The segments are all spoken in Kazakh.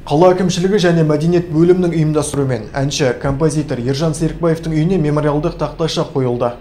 Қала әкімшілігі және мәдениет бөлімінің ұйымдастыруымен әнші композитор Ержан Серікбаевтың үйіне мемориалдық тақтайша қойылды.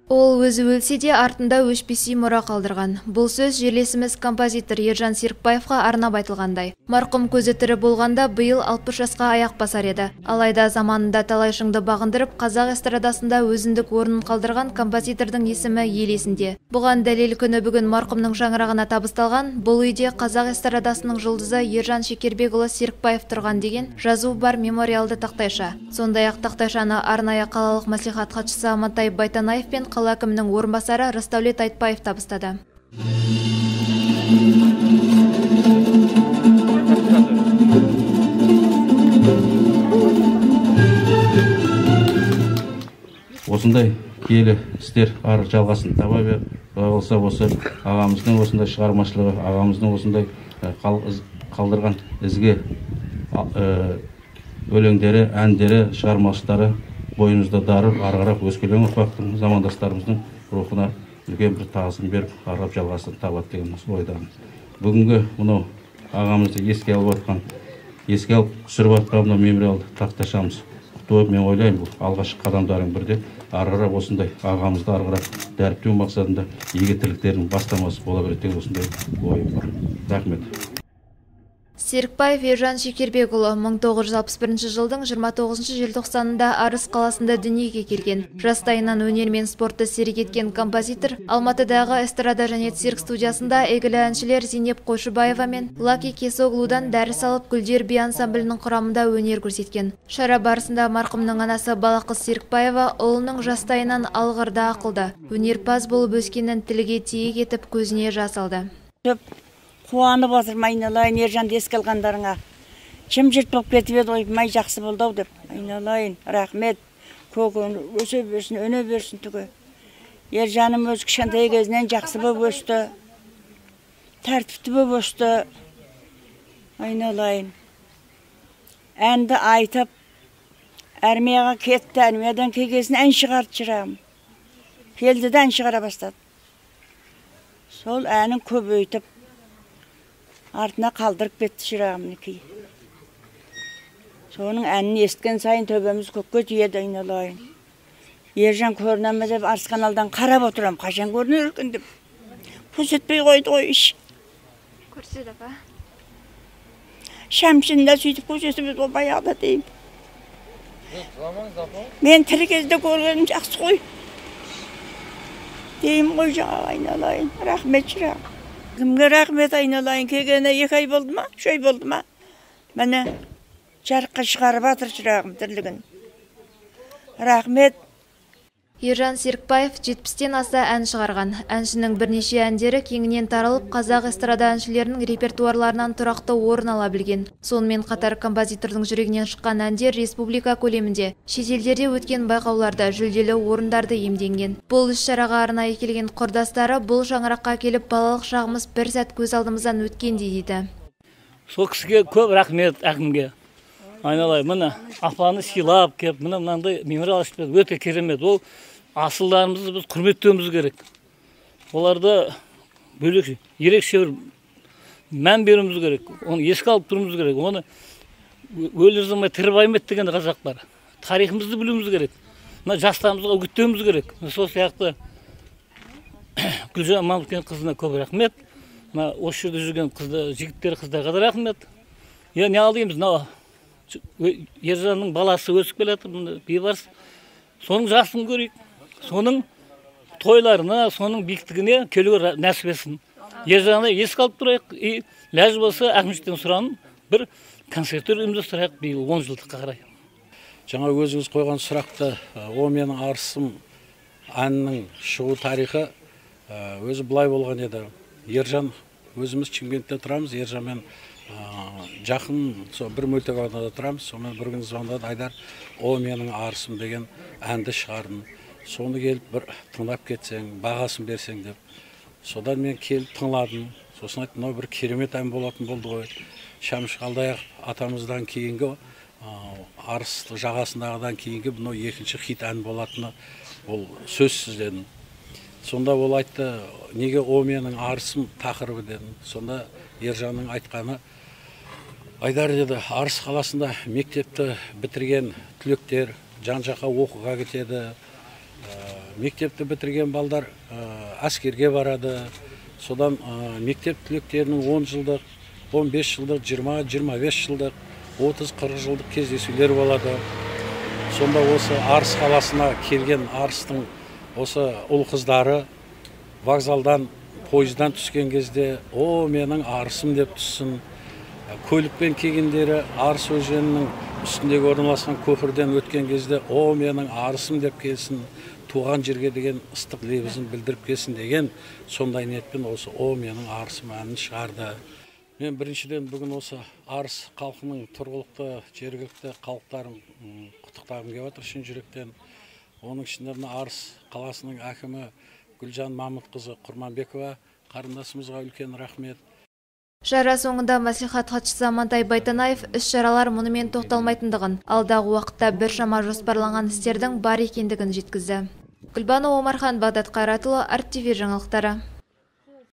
Ол өзі өлсе де артында өшпестей мұра қалдырған. Бұл сөз жерлесіміз композитор Ержан Серікбаевқа арнап айтылғандай. Марқұм көзі тірі болғанда биыл 60 жасқа аяқ басар еді. Алайда заманында талай шыңды бағындырып, қазақ эстрадасында өзіндік орнын қалдырған композитордың есімі ел есінде. Бұған дәлел күні бүгін марқұмның шаңырағына табысталған. Бұл үйде қазақ эстрадасының жұлдызы Ержан Шекербекұлы Серікбаев тұрған деген жазу бар мемориалды тақтайша. Сондай-ақ тақтайшаны арнайы қалалық мәслихат хатшысы Амантай Байтанаев пен қала әкімінің орынбасары Рысдәулет Айтбаев табыстады. Осындай киелі істер ары жалғасын таба бер. Болса осы ағамыздың осындай шығармашылығы, ағамыздың осындай қалдырған ізге өлеңдері, әндері, шығармашылықтары бойымызда дарып, ары-қарап өскелең ұрпақтың, замандастарымыздың рухына үлкен бір тағзым беріп, ары-қарап жалғасын табады деген ойдамын. Бүгінгі мынау ағамызды еске алып түсіріп атқан мынау мемориалды тақтайшамыз құтты, мен ойлаймын, бұл алғашқы қадамдардың бірде ары-қарап осындай ағамызды ары-қарап дәріптеу мақсатында игі тірліктердің бастамасы бола береді деген осындай ойым бар. Рахмет. Серікбаев Ержан Шекербекұлы 1961 жылдың 29 желтоқсанында Арыс қаласында дүниеге келген. Жастайынан өнер мен спортты серік еткен композитор Алматыдағы эстрада және цирк студиясында әйгілі әншілер Зейнеп Қойшыбаева мен Лаки Кесоглудан дәріс алып Гүлдер би ансамблінің құрамында өнер көрсеткен. Шара барысында марқұмның анасы Балақыз Серікбаева ұлының жастайынан алғырда ақылды, өнерпаз болып өскенін тілге тиек етіп көзіне жас алды. Қуанып отырмын, айналайын, Ержанды еске алғандарыңа. Жым-жырт болып кетіп еді, ойбай жақсы болды ау деп. Айналайын, рахмет. Көкөні өсе берсін, өне берсін түге. Ержаным өз кішкентай кезінен жақсы болып өсті. Тәртіпті болып өсті. Айналайын. Әнді айтып, әрмияға кетті, әрмиядан кегесін ән шығарды жырағым. Келді де ән шығара бастады. Сол әнін көбейтіп, артына қалдырып кетті жырағымнекі. Соның әнін есткен сайын төбеміз көкке тиеді, айналайын. Ержан көрінеміз деп Арыс каналдан қарап отырам, қашан көрінер екен деп. Көрсетпей қойды ғой іш. Көрсет апа. Шәмшінде сөйтіп көрсетіп еді, баяғыда деймін. Мен тірі кезде көргенім жақсы қой. Деймін ғой жаңа, айналайын. Рахмет жырағым. Кімге рахмет, айналайын, келгені 2 ай болды ма, 3 ай болды ма? Мәне жарыққа шығарып атыр жырағым тірлігін. Рахмет. Ержан Серікбаев 70-тен аса ән шығарған. Әншінің бірнеше әндері кеңінен таралып, қазақ эстрада әншілерінің репертуарларынан тұрақты орын ала білген. Сонымен қатар композитордың жүрегінен шыққан әндер республика көлемінде, шетелдерде өткен байқауларда жүлделі орындарды иемденген. Бұл іс-шараға арнайы келген құрдастары бұл шаңыраққа келіп, балалық шағымыз бір сәт көз алдымыздан өткен дейді. Сол кісіге көп рахмет әкімге. Айналай, мына апаны сыйлап кеп, мынандай мемориал ашып өте керемет. Ол асылдарымызды біз құрметтеуіміз керек. Оларды бөлек ерекше бір мән беруіміз керек. Оны еске алып тұруымыз керек. Оны өлі замай тірі байымет деген қазақ бар. Тарихымызды білуіміз керек. Мына жастарымызға үгіттеуіміз керек. Сол сияқты Гүлжан Мамыткен қызына көп рахмет. Мына осы жерде жүрген жігіттер қыздарға да рахмет. Я не алдаймыз, Ержанның баласы өсіп келеді, бейбарыс. Соның жасын көрейік. Соның тойларына, соның биіктігіне келуге нәсіп етсін. Ержанды еске алып тұрайық. Ләж болса әкімшіліктен сұранып, бір концерттер ұйымдастырайық биыл 10 жылдыққа қарай. Жаңа өзіңіз қойған сұрақты, о менің арысым әнінің шығу тарихы өзі былай болған еді. Ержан, өзіміз Шымкентте тұрамыз, Ержанмен жақын бір мөлтек-ауданында тұрамыз. Сонымен бір күн звондады, Айдар, о менің арысым деген әнді шығардым. Соны келіп бір тыңдап кетсең, бағасын берсең деп. Содан мен келіп тыңладым. Сосын айтты, мынау бір керемет ән болатын болды ғой. Шәмші Қалдаяқов атамыздан кейінгі, Арыс жағасындағыдан кейінгі мынау екінші хит ән болатыны ол сөзсіз дедім. Сонда ол айтты, неге о менің арысым тақырыбы дедім. Сонда Ержанның айтқаны, Айдар деді, Арыс қаласында мектепті бітірген түлектер жан-жаққа оқуға кетеді. Мектепті бітірген балдар әскерге барады. Содан мектеп түлектерінің 10 жылдық, 15 жылдық, 20-25 жылдық, 30-40 жылдық кездесулер болады. Сонда осы Арыс қаласына келген Арыстың осы ұл қыздары вокзалдан, пойыздан түскен кезде, о, менің Арысым деп түссін. Көлікпен келгендері Арыс өзенінің үстіндегі орналасқан көпірден өткен кезде, о, менің Арысым деп келсін, туған жерге деген ыстық лебізін білдіріп келсін деген сондай ниетпен осы о, менің Арысым әнін шығарды. Мен біріншіден бүгін осы Арыс халқының тұрғылықты жергілікті халықтарын құттықтағым келіп отыр шын жүректен. Оның ішінде Арыс қаласының әкімі Гүлжан Мамытқызы Құрманбекова қарындасымызға үлкен рахмет. Шара соңында мәслихат хатшысы Амантай Байтанаев іс-шаралар мұнымен тоқталмайтындығын, алдағы уақытта біршама жоспарланған істердің бар екендігін жеткізді. Гүлбану Омархан, Бағдат Қайратұлы, RTV жаңалықтары.